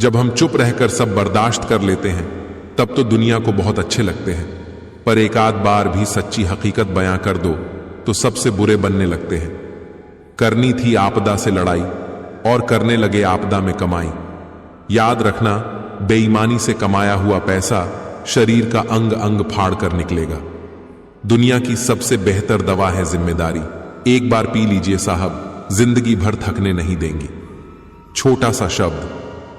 जब हम चुप रहकर सब बर्दाश्त कर लेते हैं तब तो दुनिया को बहुत अच्छे लगते हैं, पर एक आध बार भी सच्ची हकीकत बयां कर दो तो सबसे बुरे बनने लगते हैं। करनी थी आपदा से लड़ाई और करने लगे आपदा में कमाई। याद रखना, बेईमानी से कमाया हुआ पैसा शरीर का अंग अंग फाड़ कर निकलेगा। दुनिया की सबसे बेहतर दवा है जिम्मेदारी। एक बार पी लीजिए साहब, जिंदगी भर थकने नहीं देंगी। छोटा सा शब्द,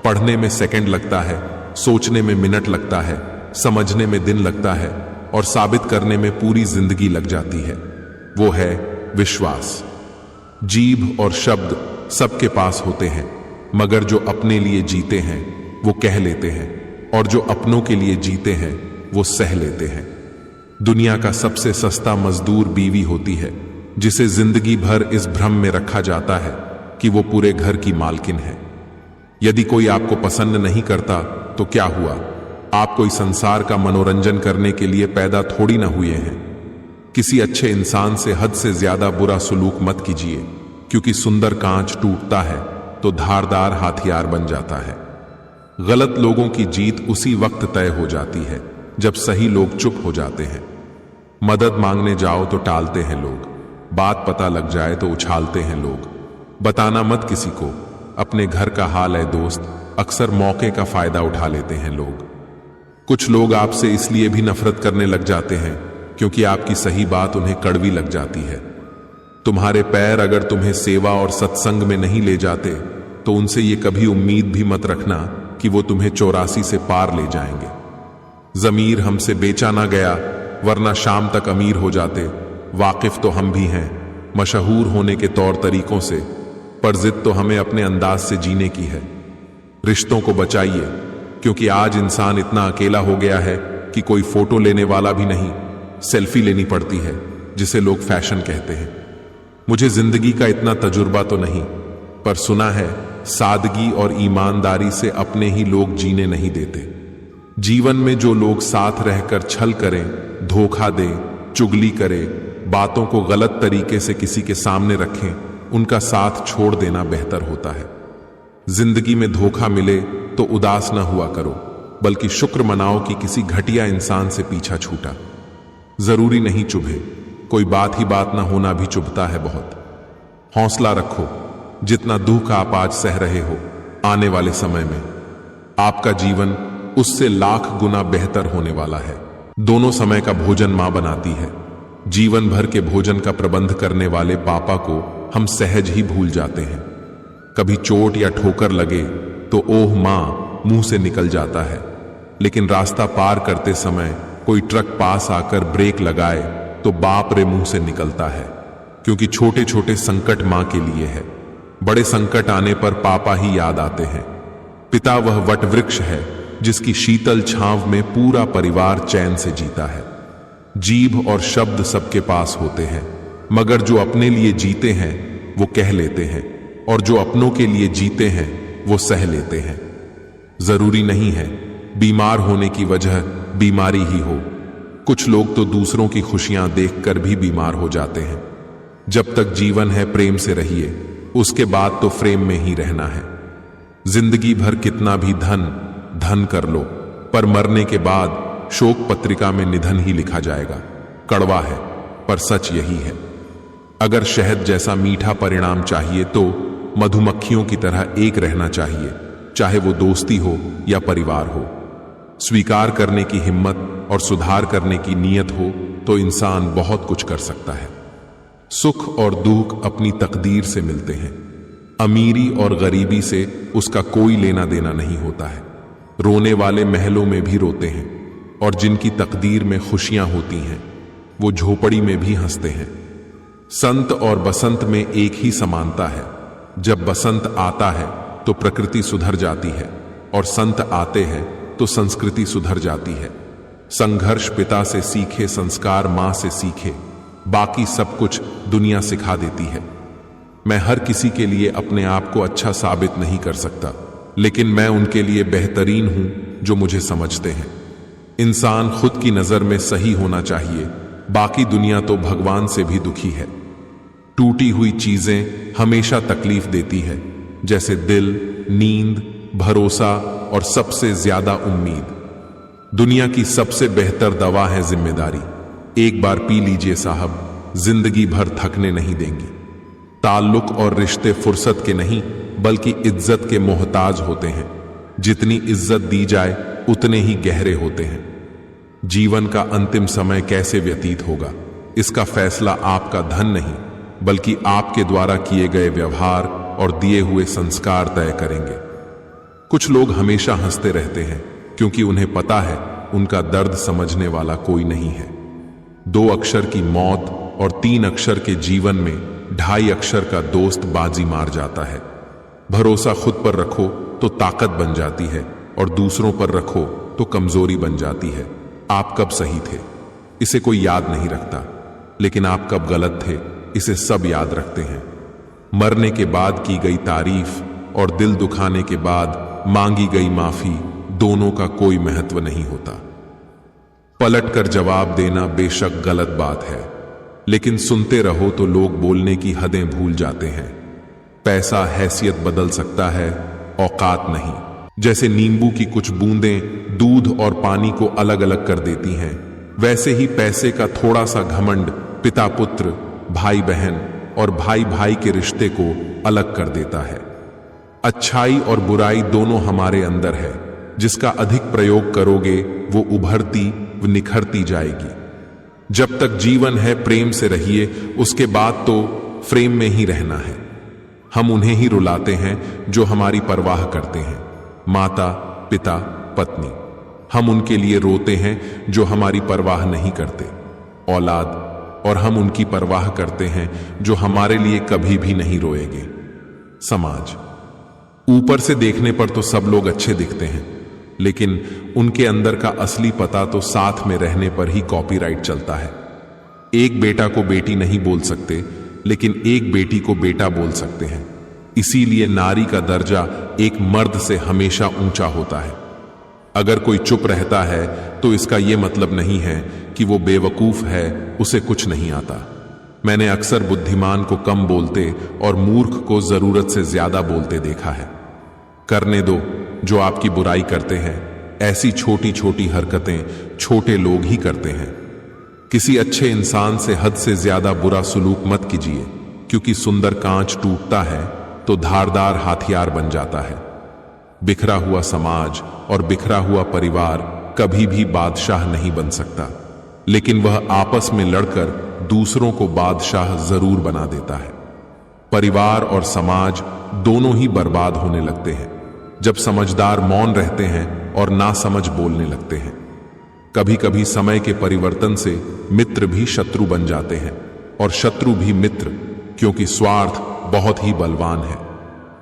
पढ़ने में सेकंड लगता है, सोचने में मिनट लगता है, समझने में दिन लगता है और साबित करने में पूरी जिंदगी लग जाती है। वो है विश्वास। जीभ और शब्द सबके पास होते हैं, मगर जो अपने लिए जीते हैं वो कह लेते हैं, और जो अपनों के लिए जीते हैं वो सह लेते हैं। दुनिया का सबसे सस्ता मजदूर बीवी होती है, जिसे जिंदगी भर इस भ्रम में रखा जाता है कि वो पूरे घर की मालकिन है। यदि कोई आपको पसंद नहीं करता तो क्या हुआ? आप कोई संसार का मनोरंजन करने के लिए पैदा थोड़ी ना हुए हैं। किसी अच्छे इंसान से हद से ज्यादा बुरा सुलूक मत कीजिए, क्योंकि सुंदर कांच टूटता है तो धारदार हथियार बन जाता है। गलत लोगों की जीत उसी वक्त तय हो जाती है जब सही लोग चुप हो जाते हैं। मदद मांगने जाओ तो टालते हैं लोग, बात पता लग जाए तो उछालते हैं लोग। बताना मत किसी को अपने घर का हाल है दोस्त, अक्सर मौके का फायदा उठा लेते हैं लोग। कुछ लोग आपसे इसलिए भी नफरत करने लग जाते हैं क्योंकि आपकी सही बात उन्हें कड़वी लग जाती है। तुम्हारे पैर अगर तुम्हें सेवा और सत्संग में नहीं ले जाते तो उनसे ये कभी उम्मीद भी मत रखना कि वो तुम्हें 84 से पार ले जाएंगे। जमीर हमसे बेचा ना गया, वरना शाम तक अमीर हो जाते। वाकिफ तो हम भी हैं मशहूर होने के तौर तरीकों से, पर जिद तो हमें अपने अंदाज से जीने की है। रिश्तों को बचाइए, क्योंकि आज इंसान इतना अकेला हो गया है कि कोई फोटो लेने वाला भी नहीं, सेल्फी लेनी पड़ती है जिसे लोग फैशन कहते हैं। मुझे जिंदगी का इतना तजुर्बा तो नहीं, पर सुना है सादगी और ईमानदारी से अपने ही लोग जीने नहीं देते। जीवन में जो लोग साथ रहकर छल करें, धोखा दें, चुगली करें, बातों को गलत तरीके से किसी के सामने रखें, उनका साथ छोड़ देना बेहतर होता है। जिंदगी में धोखा मिले तो उदास न हुआ करो, बल्कि शुक्र मनाओ कि किसी घटिया इंसान से पीछा छूटा। जरूरी नहीं चुभे, कोई बात ही बात ना होना भी चुभता है बहुत। हौसला रखो, जितना दुख आप आज सह रहे हो, आने वाले समय में आपका जीवन उससे लाख गुना बेहतर होने वाला है। दोनों समय का भोजन मां बनाती है। जीवन भर के भोजन का प्रबंध करने वाले पापा को हम सहज ही भूल जाते हैं। कभी चोट या ठोकर लगे तो ओह मां मुंह से निकल जाता है, लेकिन रास्ता पार करते समय कोई ट्रक पास आकर ब्रेक लगाए तो बाप रे मुंह से निकलता है, क्योंकि छोटे छोटे संकट मां के लिए है। बड़े संकट आने पर पापा ही याद आते हैं। पिता वह वट वृक्ष है जिसकी शीतल छांव में पूरा परिवार चैन से जीता है। जीभ और शब्द सबके पास होते हैं, मगर जो अपने लिए जीते हैं वो कह लेते हैं, और जो अपनों के लिए जीते हैं वो सह लेते हैं। जरूरी नहीं है बीमार होने की वजह बीमारी ही हो। कुछ लोग तो दूसरों की खुशियां देखकर भी बीमार हो जाते हैं। जब तक जीवन है प्रेम से रहिए, उसके बाद तो फ्रेम में ही रहना है। जिंदगी भर कितना भी धन कर लो, पर मरने के बाद शोक पत्रिका में निधन ही लिखा जाएगा। कड़वा है पर सच यही है। अगर शहद जैसा मीठा परिणाम चाहिए तो मधुमक्खियों की तरह एक रहना चाहिए, चाहे वो दोस्ती हो या परिवार हो। स्वीकार करने की हिम्मत और सुधार करने की नीयत हो तो इंसान बहुत कुछ कर सकता है। सुख और दुख अपनी तकदीर से मिलते हैं। अमीरी और गरीबी से उसका कोई लेना देना नहीं होता है। रोने वाले महलों में भी रोते हैं, और जिनकी तकदीर में खुशियां होती हैं वो झोपड़ी में भी हंसते हैं। संत और बसंत में एक ही समानता है। जब बसंत आता है तो प्रकृति सुधर जाती है, और संत आते हैं तो संस्कृति सुधर जाती है। संघर्ष पिता से सीखे, संस्कार मां से सीखे, बाकी सब कुछ दुनिया सिखा देती है। मैं हर किसी के लिए अपने आप को अच्छा साबित नहीं कर सकता, लेकिन मैं उनके लिए बेहतरीन हूं जो मुझे समझते हैं। इंसान खुद की नजर में सही होना चाहिए, बाकी दुनिया तो भगवान से भी दुखी है। टूटी हुई चीजें हमेशा तकलीफ देती है, जैसे दिल, नींद, भरोसा और सबसे ज्यादा उम्मीद। दुनिया की सबसे बेहतर दवा है जिम्मेदारी। एक बार पी लीजिए साहब, जिंदगी भर थकने नहीं देंगी। ताल्लुक और रिश्ते फुर्सत के नहीं बल्कि इज्जत के मोहताज होते हैं। जितनी इज्जत दी जाए उतने ही गहरे होते हैं। जीवन का अंतिम समय कैसे व्यतीत होगा, इसका फैसला आपका धन नहीं बल्कि आपके द्वारा किए गए व्यवहार और दिए हुए संस्कार तय करेंगे। कुछ लोग हमेशा हंसते रहते हैं क्योंकि उन्हें पता है उनका दर्द समझने वाला कोई नहीं है। 2 अक्षर की मौत और 3 अक्षर के जीवन में 2.5 अक्षर का दोस्त बाजी मार जाता है। भरोसा खुद पर रखो तो ताकत बन जाती है और दूसरों पर रखो तो कमजोरी बन जाती है। आप कब सही थे इसे कोई याद नहीं रखता, लेकिन आप कब गलत थे इसे सब याद रखते हैं। मरने के बाद की गई तारीफ और दिल दुखाने के बाद मांगी गई माफी, दोनों का कोई महत्व नहीं होता। पलट कर जवाब देना बेशक गलत बात है, लेकिन सुनते रहो तो लोग बोलने की हदें भूल जाते हैं। पैसा हैसियत बदल सकता है, औकात नहीं। जैसे नींबू की कुछ बूंदें दूध और पानी को अलग अलग कर देती हैं, वैसे ही पैसे का थोड़ा सा घमंड पिता पुत्र, भाई बहन और भाई भाई के रिश्ते को अलग कर देता है। अच्छाई और बुराई दोनों हमारे अंदर है। जिसका अधिक प्रयोग करोगे वो उभरती व निखरती जाएगी। जब तक जीवन है प्रेम से रहिए, उसके बाद तो फ्रेम में ही रहना है। हम उन्हें ही रुलाते हैं जो हमारी परवाह करते हैं, माता पिता पत्नी। हम उनके लिए रोते हैं जो हमारी परवाह नहीं करते, औलाद। और हम उनकी परवाह करते हैं जो हमारे लिए कभी भी नहीं रोएंगे, समाज। ऊपर से देखने पर तो सब लोग अच्छे दिखते हैं, लेकिन उनके अंदर का असली पता तो साथ में रहने पर ही कॉपीराइट चलता है। एक बेटा को बेटी नहीं बोल सकते, लेकिन एक बेटी को बेटा बोल सकते हैं। इसीलिए नारी का दर्जा एक मर्द से हमेशा ऊंचा होता है। अगर कोई चुप रहता है तो इसका यह मतलब नहीं है कि वो बेवकूफ है, उसे कुछ नहीं आता। मैंने अक्सर बुद्धिमान को कम बोलते और मूर्ख को जरूरत से ज्यादा बोलते देखा है। करने दो जो आपकी बुराई करते हैं। ऐसी छोटी छोटी हरकतें छोटे लोग ही करते हैं। किसी अच्छे इंसान से हद से ज्यादा बुरा सुलूक मत कीजिए, क्योंकि सुंदर कांच टूटता है तो धारदार हथियार बन जाता है। बिखरा हुआ समाज और बिखरा हुआ परिवार कभी भी बादशाह नहीं बन सकता, लेकिन वह आपस में लड़कर दूसरों को बादशाह जरूर बना देता है। परिवार और समाज दोनों ही बर्बाद होने लगते हैं जब समझदार मौन रहते हैं और नासमझ बोलने लगते हैं। कभी कभी समय के परिवर्तन से मित्र भी शत्रु बन जाते हैं और शत्रु भी मित्र, क्योंकि स्वार्थ बहुत ही बलवान है।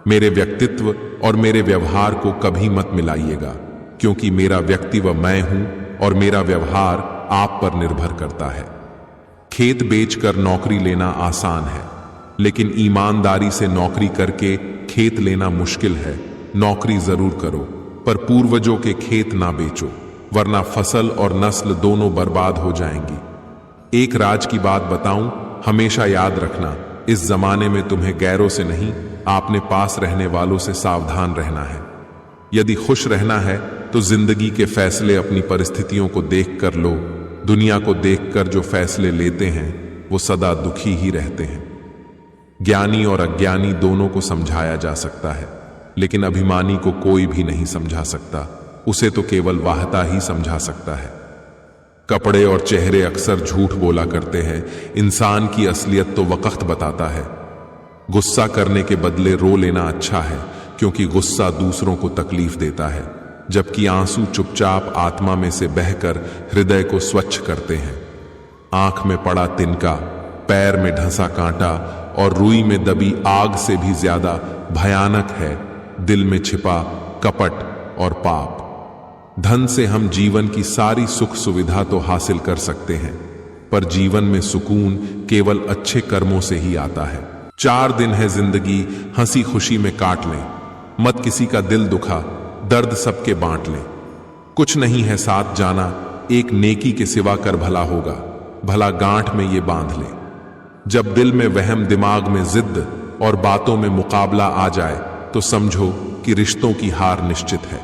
मेरे व्यक्तित्व और मेरे व्यवहार को कभी मत मिलाइएगा, क्योंकि मेरा व्यक्तित्व मैं हूं और मेरा व्यवहार आप पर निर्भर करता है। खेत बेचकर नौकरी लेना आसान है, लेकिन ईमानदारी से नौकरी करके खेत लेना मुश्किल है। नौकरी जरूर करो, पर पूर्वजों के खेत ना बेचो, वरना फसल और नस्ल दोनों बर्बाद हो जाएंगी। एक राज की बात बताऊं, हमेशा याद रखना, इस जमाने में तुम्हें गैरों से नहीं, आपने पास रहने वालों से सावधान रहना है। यदि खुश रहना है तो जिंदगी के फैसले अपनी परिस्थितियों को देख कर लो। दुनिया को देखकर जो फैसले लेते हैं वो सदा दुखी ही रहते हैं। ज्ञानी और अज्ञानी दोनों को समझाया जा सकता है, लेकिन अभिमानी को कोई भी नहीं समझा सकता। उसे तो केवल वाहता ही समझा सकता है। कपड़े और चेहरे अक्सर झूठ बोला करते हैं, इंसान की असलियत तो वक्त बताता है। गुस्सा करने के बदले रो लेना अच्छा है, क्योंकि गुस्सा दूसरों को तकलीफ देता है, जबकि आंसू चुपचाप आत्मा में से बहकर हृदय को स्वच्छ करते हैं। आंख में पड़ा तिनका, पैर में ढंसा कांटा और रुई में दबी आग से भी ज्यादा भयानक है दिल में छिपा कपट और पाप। धन से हम जीवन की सारी सुख सुविधा तो हासिल कर सकते हैं, पर जीवन में सुकून केवल अच्छे कर्मों से ही आता है। 4 दिन है जिंदगी, हंसी खुशी में काट लें। मत किसी का दिल दुखा, दर्द सबके बांट लें। कुछ नहीं है साथ जाना, एक नेकी के सिवा कर भला होगा, भला गांठ में ये बांध ले। जब दिल में वहम, दिमाग में जिद और बातों में मुकाबला आ जाए तो समझो कि रिश्तों की हार निश्चित है।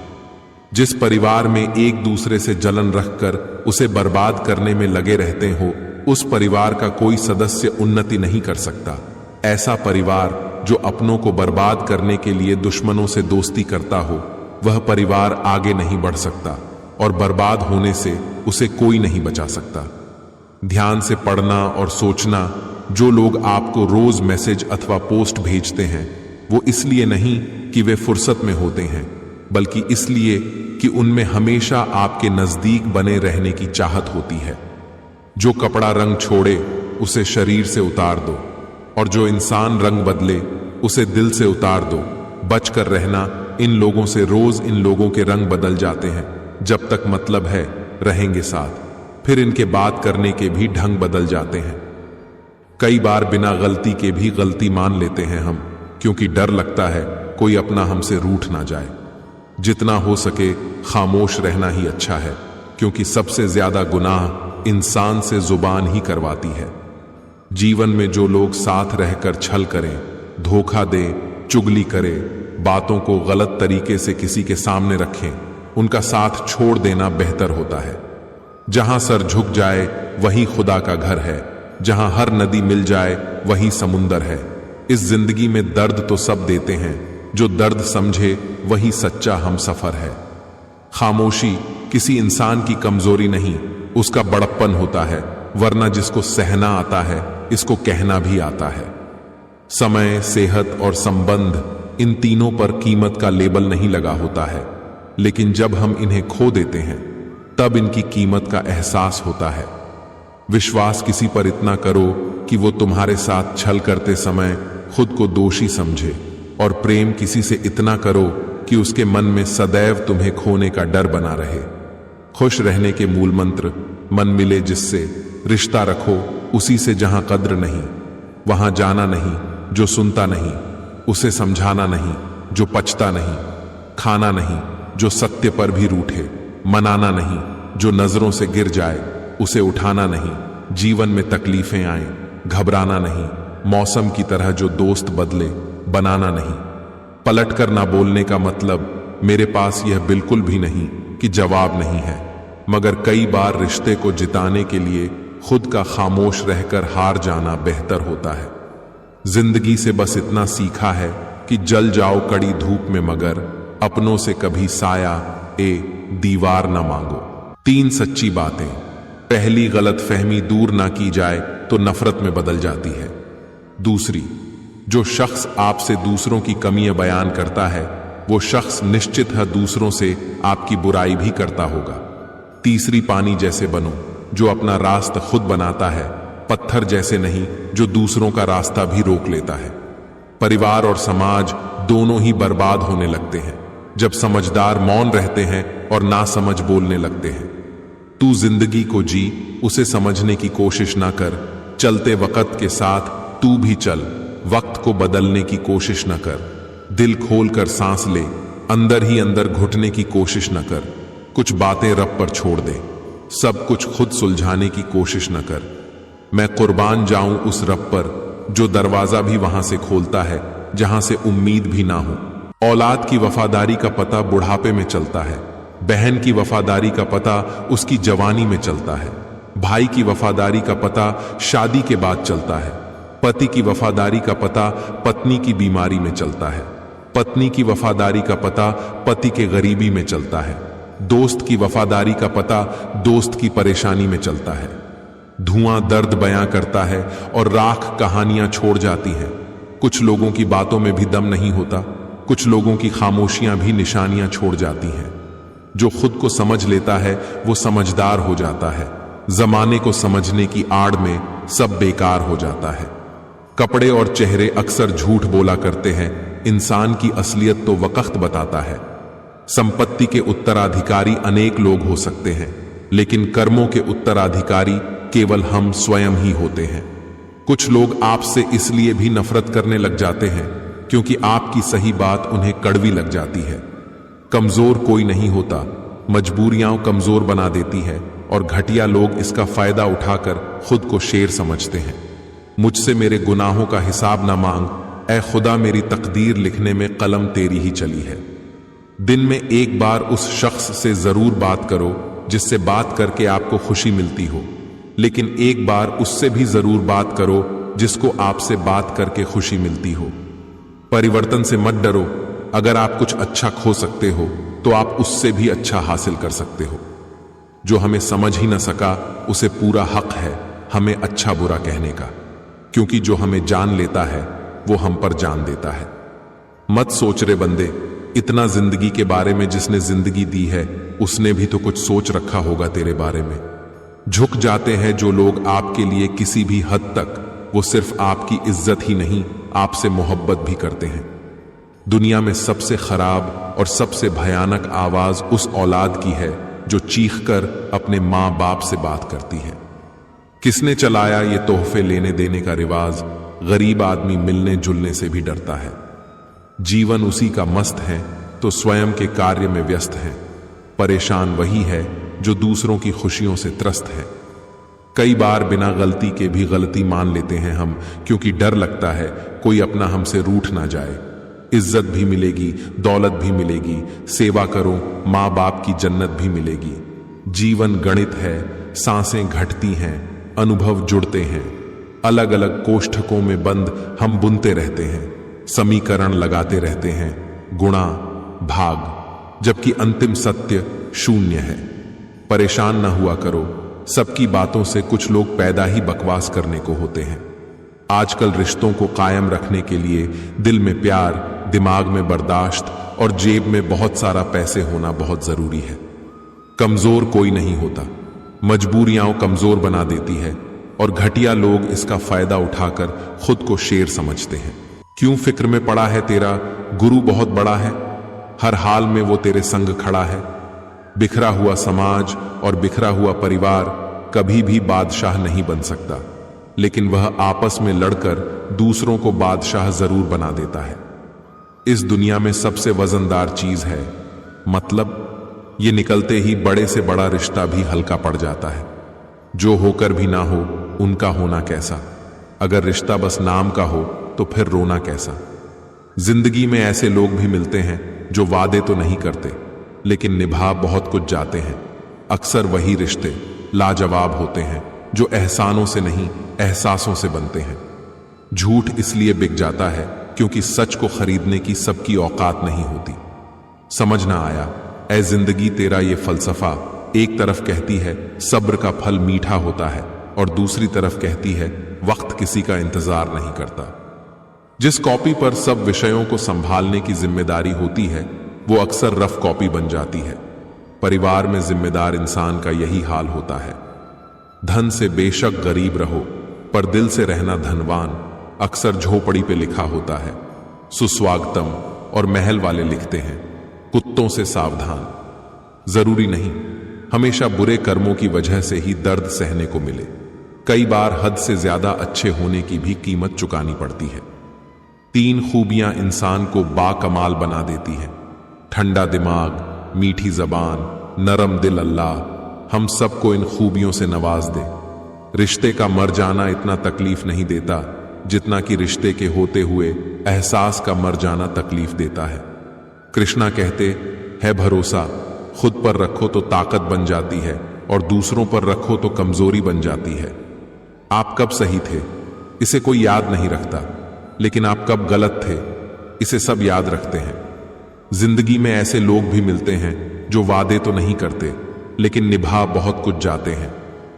जिस परिवार में एक दूसरे से जलन रखकर उसे बर्बाद करने में लगे रहते हो, उस परिवार का कोई सदस्य उन्नति नहीं कर सकता। ऐसा परिवार जो अपनों को बर्बाद करने के लिए दुश्मनों से दोस्ती करता हो, वह परिवार आगे नहीं बढ़ सकता और बर्बाद होने से उसे कोई नहीं बचा सकता। ध्यान से पढ़ना और सोचना, जो लोग आपको रोज मैसेज अथवा पोस्ट भेजते हैं, वो इसलिए नहीं कि वे फुर्सत में होते हैं, बल्कि इसलिए कि उनमें हमेशा आपके नजदीक बने रहने की चाहत होती है। जो कपड़ा रंग छोड़े उसे शरीर से उतार दो, और जो इंसान रंग बदले उसे दिल से उतार दो। बचकर रहना इन लोगों से। रोज इन लोगों के रंग बदल जाते हैं। जब तक मतलब है रहेंगे साथ, फिर इनके बात करने के भी ढंग बदल जाते हैं। कई बार बिना गलती के भी गलती मान लेते हैं हम, क्योंकि डर लगता है कोई अपना हमसे रूठ ना जाए। जितना हो सके खामोश रहना ही अच्छा है, क्योंकि सबसे ज्यादा गुनाह इंसान से जुबान ही करवाती है। जीवन में जो लोग साथ रहकर छल करें, धोखा दें, चुगली करें, बातों को गलत तरीके से किसी के सामने रखें, उनका साथ छोड़ देना बेहतर होता है। जहां सर झुक जाए वही खुदा का घर है, जहां हर नदी मिल जाए वही समुंदर है। इस जिंदगी में दर्द तो सब देते हैं, जो दर्द समझे वही सच्चा हमसफर है। खामोशी किसी इंसान की कमजोरी नहीं, उसका बड़प्पन होता है, वरना जिसको सहना आता है इसको कहना भी आता है। समय, सेहत और संबंध, इन तीनों पर कीमत का लेबल नहीं लगा होता है, लेकिन जब हम इन्हें खो देते हैं तब इनकी कीमत का एहसास होता है। विश्वास किसी पर इतना करो कि वो तुम्हारे साथ छल करते समय खुद को दोषी समझे, और प्रेम किसी से इतना करो कि उसके मन में सदैव तुम्हें खोने का डर बना रहे। खुश रहने के मूल मंत्र, मन मिले जिससे रिश्ता रखो, उसी से जहां कद्र नहीं, वहां जाना नहीं जो सुनता नहीं, उसे समझाना नहीं जो पचता नहीं, खाना नहीं जो सत्य पर भी रूठे, मनाना नहीं जो नजरों से गिर जाए, उसे उठाना नहीं जीवन में तकलीफें आए, घबराना नहीं मौसम की तरह जो दोस्त बदले, बनाना नहीं। पलट कर ना बोलने का मतलब मेरे पास यह बिल्कुल भी नहीं कि जवाब नहीं है, मगर कई बार रिश्ते को जिताने के लिए खुद का खामोश रहकर हार जाना बेहतर होता है। जिंदगी से बस इतना सीखा है कि जल जाओ कड़ी धूप में, मगर अपनों से कभी साया दीवार ना मांगो। 3 सच्ची बातें। पहली, गलतफहमी दूर ना की जाए तो नफरत में बदल जाती है। दूसरी, जो शख्स आपसे दूसरों की कमियां बयान करता है वो शख्स निश्चित है दूसरों से आपकी बुराई भी करता होगा। तीसरी, पानी जैसे बनो जो अपना रास्ता खुद बनाता है, पत्थर जैसे नहीं जो दूसरों का रास्ता भी रोक लेता है। परिवार और समाज दोनों ही बर्बाद होने लगते हैं जब समझदार मौन रहते हैं और नासमझ बोलने लगते हैं। तू जिंदगी को जी, उसे समझने की कोशिश ना कर। चलते वक्त के साथ तू भी चल, वक्त को बदलने की कोशिश न कर। दिल खोल कर सांस ले, अंदर ही अंदर घुटने की कोशिश न कर। कुछ बातें रब पर छोड़ दे, सब कुछ खुद सुलझाने की कोशिश न कर। मैं कुर्बान जाऊं उस रब पर जो दरवाजा भी वहां से खोलता है जहां से उम्मीद भी ना हो। औलाद की वफादारी का पता बुढ़ापे में चलता है, बहन की वफादारी का पता उसकी जवानी में चलता है, भाई की वफादारी का पता शादी के बाद चलता है, पति की वफादारी का पता पत्नी की बीमारी में चलता है, पत्नी की वफादारी का पता पति के गरीबी में चलता है, दोस्त की वफादारी का पता दोस्त की परेशानी में चलता है। धुआं दर्द बयां करता है और राख कहानियां छोड़ जाती हैं। कुछ लोगों की बातों में भी दम नहीं होता, कुछ लोगों की खामोशियां भी निशानियां छोड़ जाती हैं। जो खुद को समझ लेता है वो समझदार हो जाता है, जमाने को समझने की आड़ में सब बेकार हो जाता है। कपड़े और चेहरे अक्सर झूठ बोला करते हैं, इंसान की असलियत तो वक्त बताता है। संपत्ति के उत्तराधिकारी अनेक लोग हो सकते हैं, लेकिन कर्मों के उत्तराधिकारी केवल हम स्वयं ही होते हैं। कुछ लोग आपसे इसलिए भी नफरत करने लग जाते हैं क्योंकि आपकी सही बात उन्हें कड़वी लग जाती है। कमजोर कोई नहीं होता, मजबूरियां कमजोर बना देती है और घटिया लोग इसका फायदा उठाकर खुद को शेर समझते हैं। मुझसे मेरे गुनाहों का हिसाब ना मांग, ऐ खुदा मेरी तकदीर लिखने में कलम तेरी ही चली है। दिन में एक बार उस शख्स से जरूर बात करो जिससे बात करके आपको खुशी मिलती हो, लेकिन एक बार उससे भी जरूर बात करो जिसको आपसे बात करके खुशी मिलती हो। परिवर्तन से मत डरो, अगर आप कुछ अच्छा खो सकते हो तो आप उससे भी अच्छा हासिल कर सकते हो। जो हमें समझ ही न सका उसे पूरा हक है हमें अच्छा बुरा कहने का, क्योंकि जो हमें जान लेता है वो हम पर जान देता है। मत सोच रे बंदे, इतना जिंदगी के बारे में जिसने जिंदगी दी है उसने भी तो कुछ सोच रखा होगा तेरे बारे में। झुक जाते हैं जो लोग आपके लिए किसी भी हद तक, वो सिर्फ आपकी इज्जत ही नहीं आपसे मोहब्बत भी करते हैं। दुनिया में सबसे खराब और सबसे भयानक आवाज उस औलाद की है जो चीख कर अपने मां बाप से बात करती है। किसने चलाया ये तोहफे लेने देने का रिवाज? गरीब आदमी मिलने जुलने से भी डरता है। जीवन उसी का मस्त है तो स्वयं के कार्य में व्यस्त है। परेशान वही है जो दूसरों की खुशियों से त्रस्त है। कई बार बिना गलती के भी गलती मान लेते हैं हम, क्योंकि डर लगता है कोई अपना हमसे रूठ ना जाए। इज्जत भी मिलेगी, दौलत भी मिलेगी, सेवा करो माँ बाप की जन्नत भी मिलेगी। जीवन गणित है, सांसें घटती हैं, अनुभव जुड़ते हैं। अलग अलग कोष्ठकों में बंद हम बुनते रहते हैं, समीकरण लगाते रहते हैं, गुणा भाग, जबकि अंतिम सत्य शून्य है। परेशान ना हुआ करो, सबकी बातों से कुछ लोग पैदा ही बकवास करने को होते हैं। आजकल रिश्तों को कायम रखने के लिए दिल में प्यार, दिमाग में बर्दाश्त और जेब में बहुत सारा पैसे होना बहुत जरूरी है। कमजोर कोई नहीं होता, मजबूरियां कमजोर बना देती है और घटिया लोग इसका फायदा उठाकर खुद को शेर समझते हैं। क्यों फिक्र में पड़ा है तेरा गुरु बहुत बड़ा है, हर हाल में वो तेरे संग खड़ा है। बिखरा हुआ समाज और बिखरा हुआ परिवार कभी भी बादशाह नहीं बन सकता, लेकिन वह आपस में लड़कर दूसरों को बादशाह जरूर बना देता है। इस दुनिया में सबसे वजनदार चीज है मतलब। ये निकलते ही बड़े से बड़ा रिश्ता भी हल्का पड़ जाता है। जो होकर भी ना हो उनका होना कैसा, अगर रिश्ता बस नाम का हो तो फिर रोना कैसा। जिंदगी में ऐसे लोग भी मिलते हैं जो वादे तो नहीं करते लेकिन निभा बहुत कुछ जाते हैं। अक्सर वही रिश्ते लाजवाब होते हैं जो एहसानों से नहीं एहसासों से बनते हैं। झूठ इसलिए बिक जाता है क्योंकि सच को खरीदने की सबकी औकात नहीं होती। समझ ना आया ऐ जिंदगी तेरा ये फलसफा, एक तरफ कहती है सब्र का फल मीठा होता है और दूसरी तरफ कहती है वक्त किसी का इंतजार नहीं करता। जिस कॉपी पर सब विषयों को संभालने की जिम्मेदारी होती है वो अक्सर रफ कॉपी बन जाती है। परिवार में जिम्मेदार इंसान का यही हाल होता है। धन से बेशक गरीब रहो पर दिल से रहना धनवान, अक्सर झोपड़ी पे लिखा होता है। सुस्वागतम और महल वाले लिखते हैं कुत्तों से सावधान। जरूरी नहीं हमेशा बुरे कर्मों की वजह से ही दर्द सहने को मिले, कई बार हद से ज्यादा अच्छे होने की भी कीमत चुकानी पड़ती है। 3 खूबियां इंसान को बाकमाल बना देती हैं, ठंडा दिमाग, मीठी जबान, नरम दिल। अल्लाह हम सबको इन खूबियों से नवाज दे। रिश्ते का मर जाना इतना तकलीफ नहीं देता जितना कि रिश्ते के होते हुए एहसास का मर जाना तकलीफ देता है। कृष्णा कहते है भरोसा खुद पर रखो तो ताकत बन जाती है और दूसरों पर रखो तो कमजोरी बन जाती है। आप कब सही थे इसे कोई याद नहीं रखता, लेकिन आप कब गलत थे इसे सब याद रखते हैं। जिंदगी में ऐसे लोग भी मिलते हैं जो वादे तो नहीं करते लेकिन निभा बहुत कुछ जाते हैं।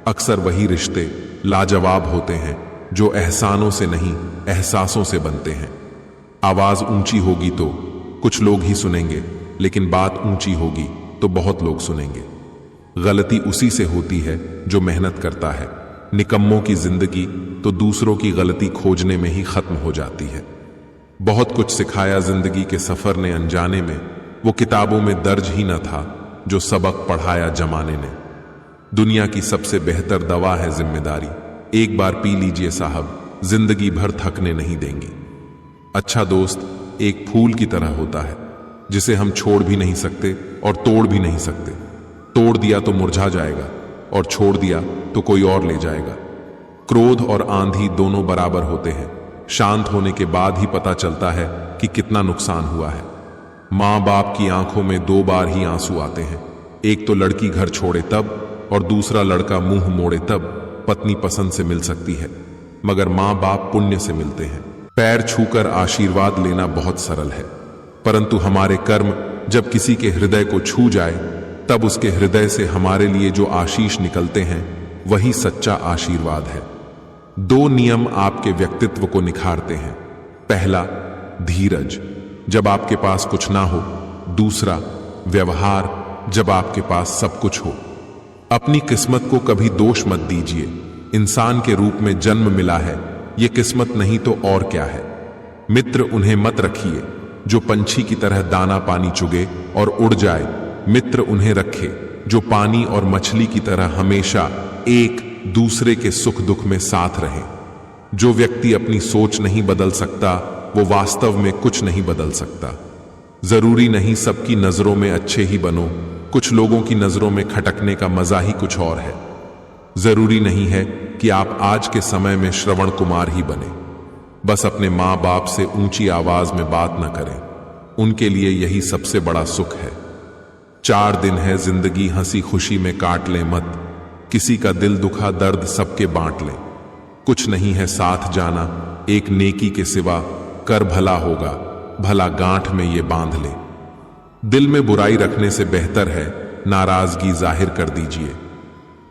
अक्सर वही रिश्ते लाजवाब होते हैं जो एहसानों से नहीं एहसासों से बनते हैं। आवाज ऊंची होगी तो कुछ लोग ही सुनेंगे, लेकिन बात ऊंची होगी तो बहुत लोग सुनेंगे। गलती उसी से होती है जो मेहनत करता है। निकम्मों की जिंदगी तो दूसरों की गलती खोजने में ही खत्म हो जाती है। बहुत कुछ सिखाया जिंदगी के सफर ने अनजाने में, वो किताबों में दर्ज ही न था जो सबक पढ़ाया जमाने ने। दुनिया की सबसे बेहतर दवा है जिम्मेदारी, एक बार पी लीजिए साहब, जिंदगी भर थकने नहीं देंगी। अच्छा दोस्त एक फूल की तरह होता है जिसे हम छोड़ भी नहीं सकते और तोड़ भी नहीं सकते। तोड़ दिया तो मुरझा जाएगा और छोड़ दिया तो कोई और ले जाएगा। क्रोध और आंधी दोनों बराबर होते हैं, शांत होने के बाद ही पता चलता है कि कितना नुकसान हुआ है। माँ बाप की आंखों में 2 बार ही आंसू आते हैं, एक तो लड़की घर छोड़े तब और दूसरा लड़का मुंह मोड़े तब। पत्नी पसंद से मिल सकती है, मगर माँ बाप पुण्य से मिलते हैं। पैर छूकर आशीर्वाद लेना बहुत सरल है, परंतु हमारे कर्म जब किसी के हृदय को छू जाए तब उसके हृदय से हमारे लिए जो आशीष निकलते हैं वही सच्चा आशीर्वाद है। 2 नियम आपके व्यक्तित्व को निखारते हैं। पहला, धीरज, जब आपके पास कुछ ना हो। दूसरा, व्यवहार, जब आपके पास सब कुछ हो। अपनी किस्मत को कभी दोष मत दीजिए। इंसान के रूप में जन्म मिला है, ये किस्मत नहीं तो और क्या है। मित्र उन्हें मत रखिए जो पंछी की तरह दाना पानी चुगे और उड़ जाए। मित्र उन्हें रखे जो पानी और मछली की तरह हमेशा एक दूसरे के सुख दुख में साथ रहे। जो व्यक्ति अपनी सोच नहीं बदल सकता वो वास्तव में कुछ नहीं बदल सकता। जरूरी नहीं सबकी नजरों में अच्छे ही बनो, कुछ लोगों की नजरों में खटकने का मजा ही कुछ और है। जरूरी नहीं है कि आप आज के समय में श्रवण कुमार ही बने। बस अपने माँ बाप से ऊंची आवाज में बात न करें, उनके लिए यही सबसे बड़ा सुख है। 4 दिन है जिंदगी, हंसी खुशी में काट ले मत। किसी का दिल दुखा दर्द सबके बांट ले। कुछ नहीं है साथ जाना एक नेकी के सिवा, कर भला होगा भला गांठ में ये बांध ले। दिल में बुराई रखने से बेहतर है नाराजगी जाहिर कर दीजिए।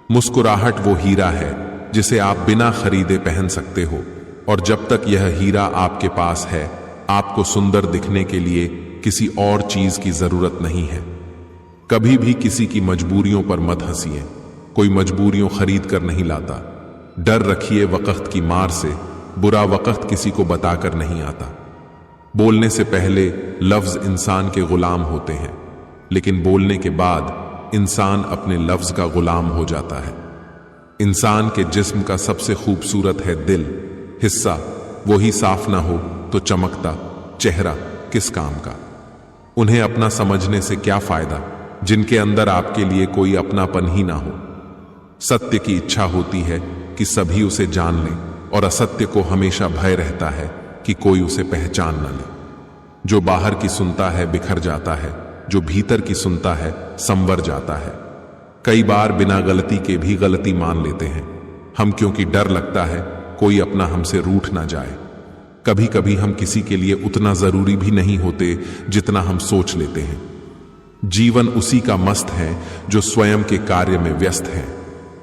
मुस्कुराहट वो हीरा है जिसे आप बिना खरीदे पहन सकते हो, और जब तक यह हीरा आपके पास है आपको सुंदर दिखने के लिए किसी और चीज की जरूरत नहीं है। कभी भी किसी की मजबूरियों पर मत हंसिए, कोई मजबूरियों खरीद कर नहीं लाता। डर रखिए वक्त की मार से, बुरा वक्त किसी को बताकर नहीं आता। बोलने से पहले लफ्ज इंसान के गुलाम होते हैं, लेकिन बोलने के बाद इंसान अपने लफ्ज का गुलाम हो जाता है। इंसान के जिस्म का सबसे खूबसूरत है दिल, हिस्सा वही साफ ना हो तो चमकता चेहरा किस काम का। उन्हें अपना समझने से क्या फायदा जिनके अंदर आपके लिए कोई अपनापन ही ना हो। सत्य की इच्छा होती है कि सभी उसे जान लें, और असत्य को हमेशा भय रहता है कि कोई उसे पहचान न ले। जो बाहर की सुनता है बिखर जाता है, जो भीतर की सुनता है संवर जाता है। कई बार बिना गलती के भी गलती मान लेते हैं हम, क्योंकि डर लगता है कोई अपना हमसे रूठ ना जाए। कभी कभी हम किसी के लिए उतना जरूरी भी नहीं होते जितना हम सोच लेते हैं। जीवन उसी का मस्त है जो स्वयं के कार्य में व्यस्त है।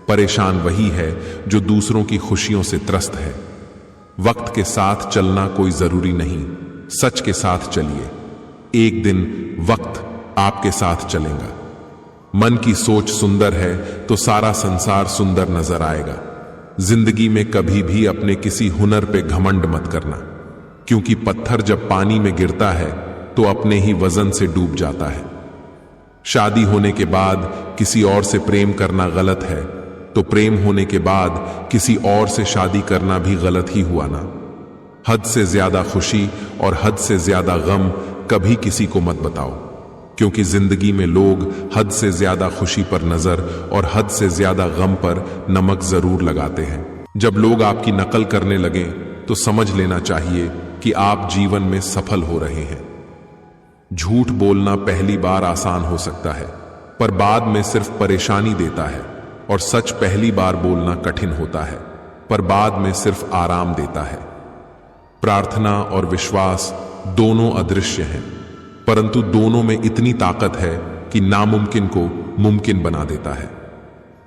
परेशान वही है जो दूसरों की खुशियों से त्रस्त है। वक्त के साथ चलना कोई जरूरी नहीं, सच के साथ चलिए, एक दिन वक्त आपके साथ चलेगा। मन की सोच सुंदर है तो सारा संसार सुंदर नजर आएगा। जिंदगी में कभी भी अपने किसी हुनर पे घमंड मत करना, क्योंकि पत्थर जब पानी में गिरता है तो अपने ही वजन से डूब जाता है। शादी होने के बाद किसी और से प्रेम करना गलत है, तो प्रेम होने के बाद किसी और से शादी करना भी गलत ही हुआ ना। हद से ज्यादा खुशी और हद से ज्यादा गम कभी किसी को मत बताओ, क्योंकि जिंदगी में लोग हद से ज्यादा खुशी पर नजर और हद से ज्यादा गम पर नमक जरूर लगाते हैं। जब लोग आपकी नकल करने लगें तो समझ लेना चाहिए कि आप जीवन में सफल हो रहे हैं। झूठ बोलना पहली बार आसान हो सकता है, पर बाद में सिर्फ परेशानी देता है, और सच पहली बार बोलना कठिन होता है, पर बाद में सिर्फ आराम देता है। प्रार्थना और विश्वास दोनों अदृश्य हैं, परंतु दोनों में इतनी ताकत है कि नामुमकिन को मुमकिन बना देता है।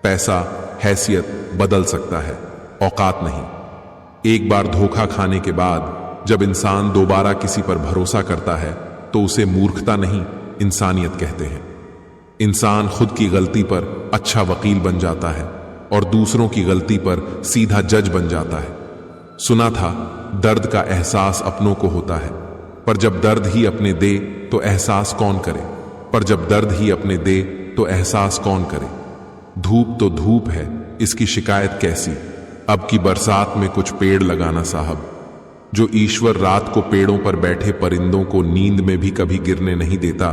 पैसा, हैसियत बदल सकता है, औकात नहीं। एक बार धोखा खाने के बाद जब इंसान दोबारा किसी पर भरोसा करता है तो उसे मूर्खता नहीं, इंसानियत कहते हैं। इंसान खुद की गलती पर अच्छा वकील बन जाता है और दूसरों की गलती पर सीधा जज बन जाता है। सुना था दर्द का एहसास अपनों को होता है, पर जब दर्द ही अपने दे तो एहसास कौन करे। पर जब दर्द ही अपने दे तो एहसास कौन करे। धूप तो धूप है, इसकी शिकायत कैसी। अब की बरसात में कुछ पेड़ लगाना साहब। जो ईश्वर रात को पेड़ों पर बैठे परिंदों को नींद में भी कभी गिरने नहीं देता,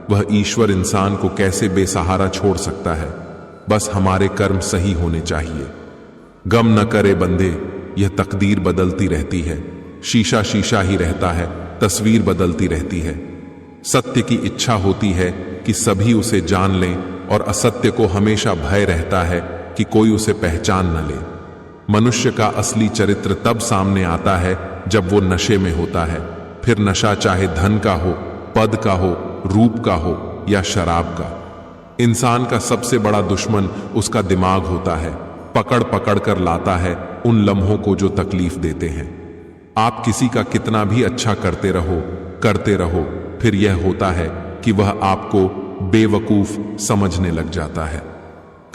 वह ईश्वर इंसान को कैसे बेसहारा छोड़ सकता है। बस हमारे कर्म सही होने चाहिए। गम न करे बंदे, यह तकदीर बदलती रहती है। शीशा शीशा ही रहता है, तस्वीर बदलती रहती है। सत्य की इच्छा होती है कि सभी उसे जान लें, और असत्य को हमेशा भय रहता है कि कोई उसे पहचान न ले। मनुष्य का असली चरित्र तब सामने आता है जब वो नशे में होता है, फिर नशा चाहे धन का हो, पद का हो, रूप का हो या शराब का। इंसान का सबसे बड़ा दुश्मन उसका दिमाग होता है, पकड़ पकड़ कर लाता है उन लम्हों को जो तकलीफ देते हैं। आप किसी का कितना भी अच्छा करते रहो, फिर यह होता है कि वह आपको बेवकूफ समझने लग जाता है।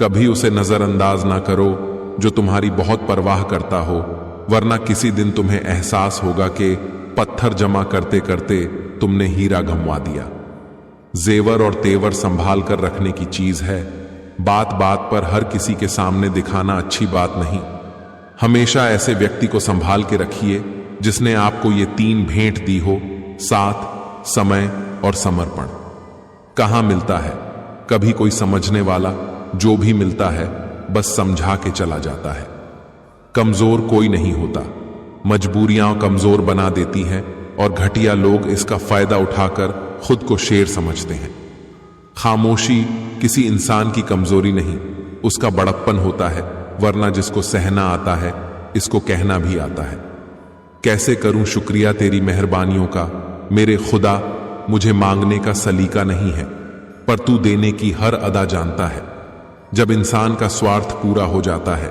कभी उसे नजरअंदाज ना करो जो तुम्हारी बहुत परवाह करता हो, वरना किसी दिन तुम्हें एहसास होगा कि पत्थर जमा करते करते तुमने हीरा गंवा दिया। जेवर और तेवर संभाल कर रखने की चीज है, बात बात पर हर किसी के सामने दिखाना अच्छी बात नहीं। हमेशा ऐसे व्यक्ति को संभाल के रखिए जिसने आपको ये 3 भेंट दी हो, साथ, समय और समर्पण। कहां मिलता है कभी कोई समझने वाला? जो भी मिलता है बस समझा के चला जाता है। कमजोर कोई नहीं होता, मजबूरियां कमजोर बना देती हैं, और घटिया लोग इसका फायदा उठाकर खुद को शेर समझते हैं। खामोशी किसी इंसान की कमजोरी नहीं, उसका बड़प्पन होता है, वरना जिसको सहना आता है इसको कहना भी आता है। कैसे करूं शुक्रिया तेरी मेहरबानियों का, मेरे खुदा, मुझे मांगने का सलीका नहीं है, पर तू देने की हर अदा जानता है। जब इंसान का स्वार्थ पूरा हो जाता है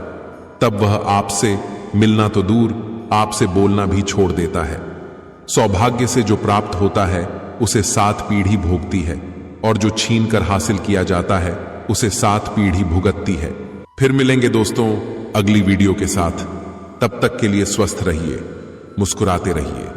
तब वह आपसे मिलना तो दूर, आपसे बोलना भी छोड़ देता है। सौभाग्य से जो प्राप्त होता है उसे 7 पीढ़ी भोगती है, और जो छीन कर हासिल किया जाता है उसे 7 पीढ़ी भुगतती है। फिर मिलेंगे दोस्तों अगली वीडियो के साथ। तब तक के लिए स्वस्थ रहिए, मुस्कुराते रहिए।